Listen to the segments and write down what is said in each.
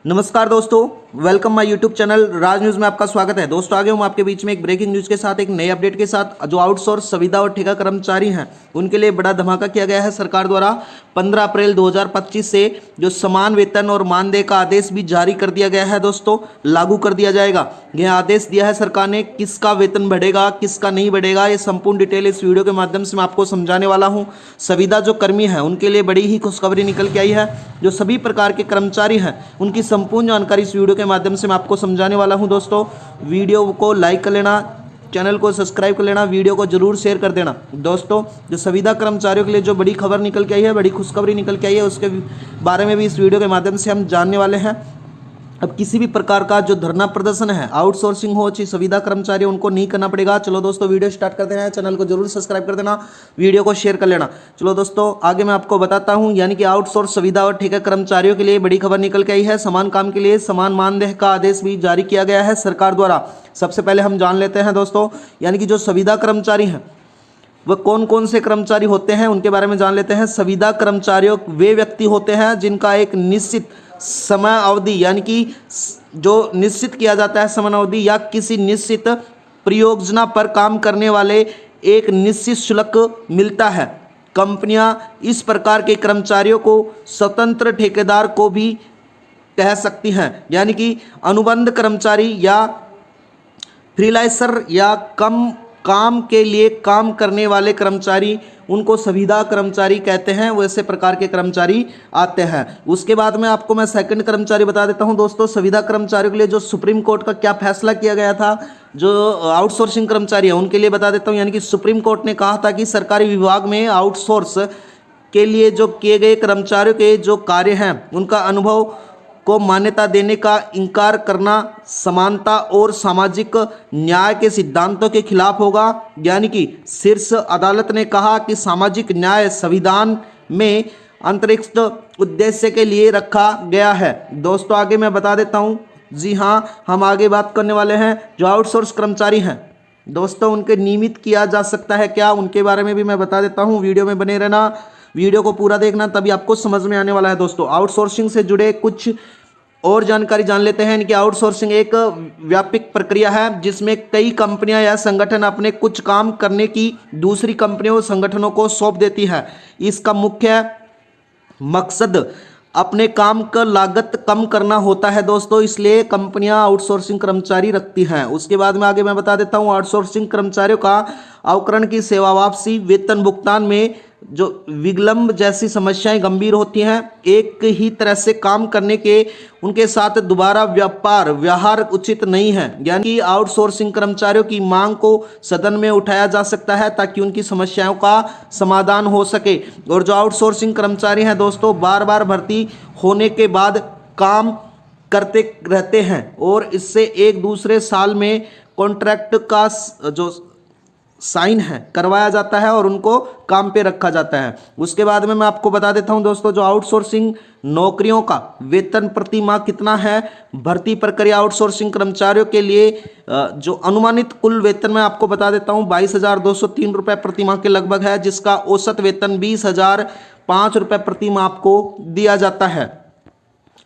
नमस्कार दोस्तों, welcome my YouTube channel Raj news में आपका स्वागत है। दोस्तों आगे हूँ आपके बीच में एक ब्रेकिंग न्यूज़ के साथ, एक नए अपडेट के साथ। जो आउटसोर्स संविदा और ठेका कर्मचारी हैं उनके लिए बड़ा धमाका किया गया है सरकार द्वारा। 15 अप्रैल 2025 से जो समान वेतन और मानदेय का आदेश भी जारी कर दिया गया है दोस्तों, लागू कर दिया जाएगा। यह आदेश दिया है सरकार ने, किसका वेतन बढ़ेगा किसका नहीं बढ़ेगा, ये संपूर्ण डिटेल इस वीडियो के माध्यम से मैं आपको समझाने वाला हूँ। संविदा जो कर्मी है उनके लिए बड़ी ही खुशखबरी निकल के आई है। जो सभी प्रकार के कर्मचारी हैं उनकी संपूर्ण जानकारी इस वीडियो के माध्यम से मैं आपको समझाने वाला हूं। दोस्तों वीडियो को लाइक कर लेना, चैनल को सब्सक्राइब कर लेना, वीडियो को जरूर शेयर कर देना। दोस्तों जो संविदा कर्मचारियों के लिए जो बड़ी खबर निकल के आई है, बड़ी खुशखबरी निकल के आई है, उसके बारे में भी इस वीडियो के माध्यम से हम जानने वाले हैं। अब किसी भी प्रकार का जो धरना प्रदर्शन है, आउटसोर्सिंग हो चाहे संविदा कर्मचारी, उनको नहीं करना पड़ेगा। चलो दोस्तों वीडियो स्टार्ट कर देना है, चैनल को जरूर सब्सक्राइब कर देना, वीडियो को शेयर कर लेना। चलो दोस्तों आगे मैं आपको बताता हूं, यानी कि आउटसोर्स संविदा और ठेका कर्मचारियों के लिए बड़ी खबर निकल के आई है। समान काम के लिए समान मानदेय का आदेश भी जारी किया गया है सरकार द्वारा। सबसे पहले हम जान लेते हैं दोस्तों, यानी कि जो संविदा कर्मचारी हैं वह कौन कौन से कर्मचारी होते हैं उनके बारे में जान लेते हैं। संविदा कर्मचारियों वे व्यक्ति होते हैं जिनका एक निश्चित समय अवधि, यानी कि जो निश्चित किया जाता है समय अवधि, या किसी निश्चित परियोजना पर काम करने वाले एक निश्चित शुल्क मिलता है। कंपनियां इस प्रकार के कर्मचारियों को स्वतंत्र ठेकेदार को भी कह सकती हैं, यानी कि अनुबंध कर्मचारी या फ्रीलांसर या कम काम के लिए काम करने वाले कर्मचारी, उनको संविदा कर्मचारी कहते हैं। वैसे प्रकार के कर्मचारी आते हैं। उसके बाद में आपको मैं सेकंड कर्मचारी बता देता हूं दोस्तों। संविदा कर्मचारियों के लिए जो सुप्रीम कोर्ट का क्या फैसला किया गया था, जो आउटसोर्सिंग कर्मचारी है उनके लिए बता देता हूं। यानी कि सुप्रीम कोर्ट ने कहा था कि सरकारी विभाग में आउटसोर्स के लिए जो किए गए कर्मचारियों के जो कार्य हैं उनका अनुभव को मान्यता देने का इनकार करना समानता और सामाजिक न्याय के सिद्धांतों के खिलाफ होगा। यानी कि शीर्ष अदालत ने कहा कि सामाजिक न्याय संविधान में अंतरिक्ष उद्देश्य के लिए रखा गया है। दोस्तों आगे मैं बता देता हूं, जी हां, हम आगे बात करने वाले हैं जो आउटसोर्स कर्मचारी हैं दोस्तों, उनके नियमित किया जा सकता है क्या, उनके बारे में भी मैं बता देता हूं। वीडियो में बने रहना, वीडियो को पूरा देखना, तभी आपको समझ में आने वाला है। दोस्तों आउटसोर्सिंग से जुड़े कुछ और जानकारी जान लेते हैं। इनकी आउटसोर्सिंग एक व्यापक प्रक्रिया है जिसमें कई कंपनियां या संगठन अपने कुछ काम करने की दूसरी कंपनियों और संगठनों को सौंप देती है। इसका मुख्य मकसद अपने काम का लागत कम करना होता है दोस्तों, इसलिए कंपनियां आउटसोर्सिंग कर्मचारी रखती हैं। उसके बाद में आगे मैं बता देता हूं, आउटसोर्सिंग कर्मचारियों का अवकरण की सेवा वापसी, वेतन भुगतान में जो विलंब जैसी समस्याएं गंभीर होती हैं। एक ही तरह से काम करने के उनके साथ दोबारा व्यवहार उचित नहीं है। यानी कि आउटसोर्सिंग कर्मचारियों की मांग को सदन में उठाया जा सकता है ताकि उनकी समस्याओं का समाधान हो सके। और जो आउटसोर्सिंग कर्मचारी हैं दोस्तों, बार बार भर्ती होने के बाद काम करते रहते हैं और इससे एक दूसरे साल में कॉन्ट्रैक्ट का जो साइन है करवाया जाता है और उनको काम पे रखा जाता है। उसके बाद में मैं आपको बता देता हूं दोस्तों, जो आउटसोर्सिंग नौकरियों का वेतन प्रति माह कितना है। भर्ती प्रक्रिया आउटसोर्सिंग कर्मचारियों के लिए जो अनुमानित कुल वेतन मैं आपको बता देता हूं 22,203 रुपये प्रति माह के लगभग है, जिसका औसत वेतन 20,005 रुपये प्रति माह आपको दिया जाता है।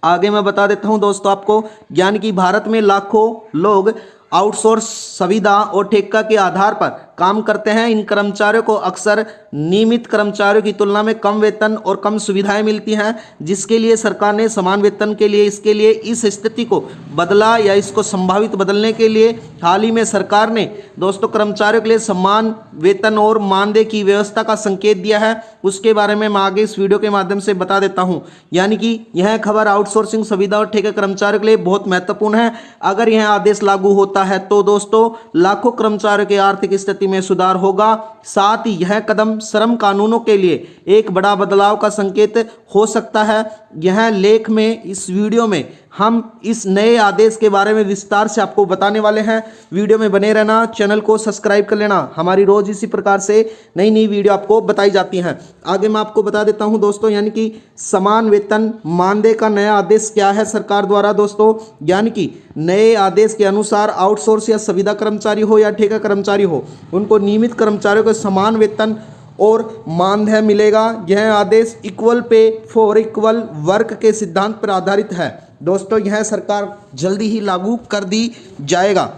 आगे मैं बता देता हूं दोस्तों आपको, यानी कि भारत में लाखों लोग आउटसोर्स संविदा और ठेका के आधार पर काम करते हैं। इन कर्मचारियों को अक्सर नियमित कर्मचारियों की तुलना में कम वेतन और कम सुविधाएं मिलती हैं, जिसके लिए सरकार ने समान वेतन के लिए इसके लिए इस स्थिति को बदला या इसको संभावित बदलने के लिए हाल ही में सरकार ने दोस्तों कर्मचारियों के लिए समान वेतन और मानदेय की व्यवस्था का संकेत दिया है। उसके बारे में मैं आगे इस वीडियो के माध्यम से बता देता हूं। यानी कि यह खबर आउटसोर्सिंग संविदा और ठेका कर्मचारियों के लिए बहुत महत्वपूर्ण है। अगर यह आदेश लागू होता है तो दोस्तों लाखों कर्मचारियों की आर्थिक स्थिति में सुधार होगा। साथ ही यह कदम श्रम कानूनों के लिए एक बड़ा बदलाव का संकेत हो सकता है। यह लेख में, इस वीडियो में हम इस नए आदेश के बारे में विस्तार से आपको बताने वाले हैं। वीडियो में बने रहना, चैनल को सब्सक्राइब कर लेना, हमारी रोज इसी प्रकार से नई नई वीडियो आपको बताई जाती हैं। आगे मैं आपको बता देता हूं दोस्तों, यानी कि समान वेतन मानदेय का नया आदेश क्या है सरकार द्वारा दोस्तों। यानी कि नए आदेश के अनुसार आउटसोर्स या संविदा कर्मचारी हो या ठेका कर्मचारी हो, उनको नियमित कर्मचारियों को समान वेतन और मानदेय मिलेगा। यह आदेश equal pay for equal work के सिद्धांत पर आधारित है। दोस्तों यह सरकार जल्दी ही लागू कर दी जाएगा।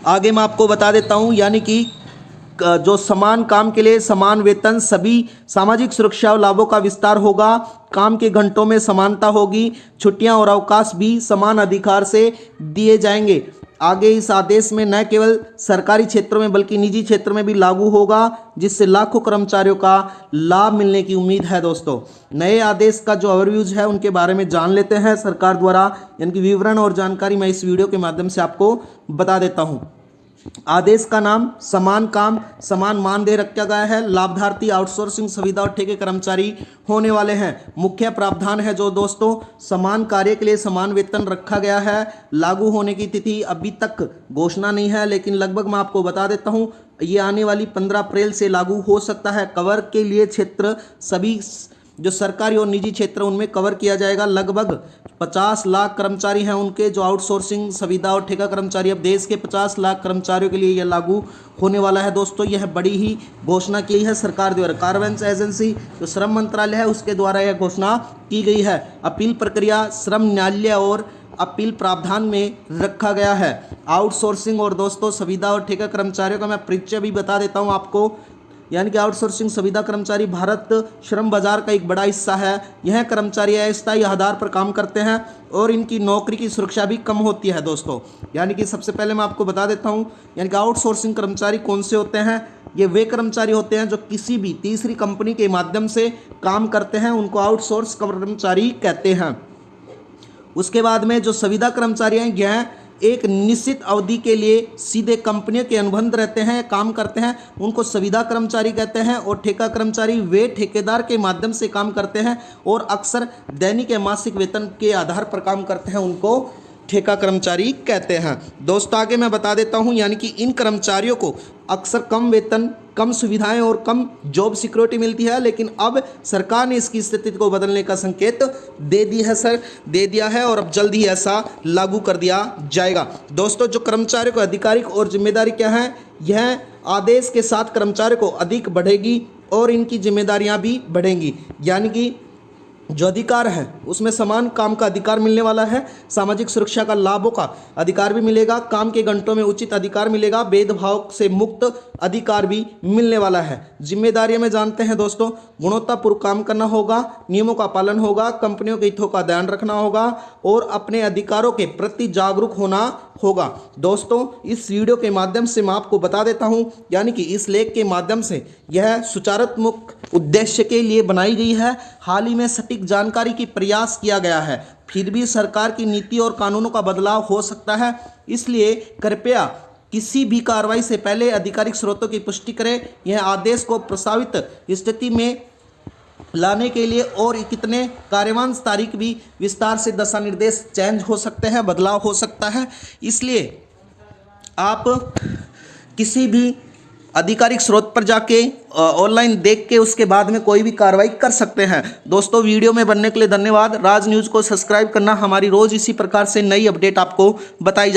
आगे मैं आपको बता देता हूं, यानी कि जो समान काम के लिए समान वेतन, सभी सामाजिक सुरक्षा लाभों का विस्तार होगा, काम के घंटों में समानता होगी, छुट्टियां और अवकाश भी समान अधिकार से दिए जाएंगे। आगे इस आदेश में न केवल सरकारी क्षेत्रों में बल्कि निजी क्षेत्र में भी लागू होगा, जिससे लाखों कर्मचारियों का लाभ मिलने की उम्मीद है। दोस्तों नए आदेश का जो ओवरव्यूज है उनके बारे में जान लेते हैं सरकार द्वारा, यानी कि विवरण और जानकारी मैं इस वीडियो के माध्यम से आपको बता देता हूं। आदेश का नाम समान काम समान मानदेय रखा गया है। लाभार्थी आउटसोर्सिंग सुविधा और ठेके कर्मचारी होने वाले हैं। मुख्य प्रावधान है जो दोस्तों, समान कार्य के लिए समान वेतन रखा गया है। लागू होने की तिथि अभी तक घोषणा नहीं है, लेकिन लगभग मैं आपको बता देता हूं, ये आने वाली 15 अप्रैल से लागू हो सकता है। कवर के लिए क्षेत्र सभी जो सरकारी और निजी क्षेत्र उनमें कवर किया जाएगा। लगभग 50 लाख कर्मचारी हैं उनके, जो आउटसोर्सिंग सुविधा और ठेका कर्मचारी। अब देश के 50 लाख कर्मचारियों के लिए यह लागू होने वाला है। दोस्तों यह बड़ी ही घोषणा की है सरकार द्वारा। कार्यान्वयन एजेंसी जो श्रम मंत्रालय है उसके द्वारा यह घोषणा की गई है। अपील प्रक्रिया श्रम न्यायालय और अपील प्रावधान में रखा गया है। आउटसोर्सिंग और दोस्तों सुविधा और ठेका कर्मचारियों का मैं परिचय भी बता देता हूँ आपको, यानी कि आउटसोर्सिंग सुविधा कर्मचारी भारत श्रम बाजार का एक बड़ा हिस्सा है। यह कर्मचारी अस्थायी आधार पर काम करते हैं और इनकी नौकरी की सुरक्षा भी कम होती है। दोस्तों यानी कि सबसे पहले मैं आपको बता देता हूं, यानी कि आउटसोर्सिंग कर्मचारी कौन से होते हैं। ये वे कर्मचारी होते हैं जो किसी भी तीसरी कंपनी के माध्यम से काम करते हैं, उनको आउटसोर्स कर्मचारी कहते हैं। उसके बाद में जो सुविधा कर्मचारी हैं, यह एक निश्चित अवधि के लिए सीधे कंपनियों के अनुबंध रहते हैं, काम करते हैं, उनको सुविधा कर्मचारी कहते हैं। और ठेका कर्मचारी वे ठेकेदार के माध्यम से काम करते हैं और अक्सर दैनिक या मासिक वेतन के आधार पर काम करते हैं, उनको ठेका कर्मचारी कहते हैं। दोस्तों आगे मैं बता देता हूं, यानी कि इन कर्मचारियों को अक्सर कम वेतन, कम सुविधाएं और कम जॉब सिक्योरिटी मिलती है, लेकिन अब सरकार ने इसकी स्थिति को बदलने का संकेत दे दिया है और अब जल्द ही ऐसा लागू कर दिया जाएगा। दोस्तों जो कर्मचारियों को आधिकारिक और जिम्मेदारी क्या है, यह आदेश के साथ कर्मचारियों को अधिक बढ़ेगी और इनकी जिम्मेदारियां भी बढ़ेंगी। यानी कि जो अधिकार है उसमें समान काम का अधिकार मिलने वाला है, सामाजिक सुरक्षा का लाभों का अधिकार भी मिलेगा, काम के घंटों में उचित अधिकार मिलेगा, भेदभाव से मुक्त अधिकार भी मिलने वाला है। जिम्मेदारियां में जानते हैं दोस्तों, गुणवत्तापूर्ण काम करना होगा, नियमों का पालन होगा, कंपनियों के हितों का ध्यान रखना होगा और अपने अधिकारों के प्रति जागरूक होना होगा। दोस्तों इस वीडियो के माध्यम से मैं आपको बता देता हूं, यानी कि इस लेख के माध्यम से यह सुचारात्मक उद्देश्य के लिए बनाई गई है। हाल ही में सटीक जानकारी की प्रयास किया गया है, फिर भी सरकार की नीति और कानूनों का बदलाव हो सकता है, इसलिए कृपया किसी भी कार्रवाई से पहले आधिकारिक स्रोतों की पुष्टि करें। यह आदेश को प्रस्तावित स्थिति में लाने के लिए और कितने कार्यवाही तारीख भी विस्तार से दिशा निर्देश चेंज हो सकते हैं, बदलाव हो सकता है, इसलिए आप किसी भी आधिकारिक स्रोत पर जाके ऑनलाइन देख के उसके बाद में कोई भी कार्रवाई कर सकते हैं। दोस्तों वीडियो में बनने के लिए धन्यवाद। राज न्यूज़ को सब्सक्राइब करना, हमारी रोज इसी प्रकार से नई अपडेट आपको बताई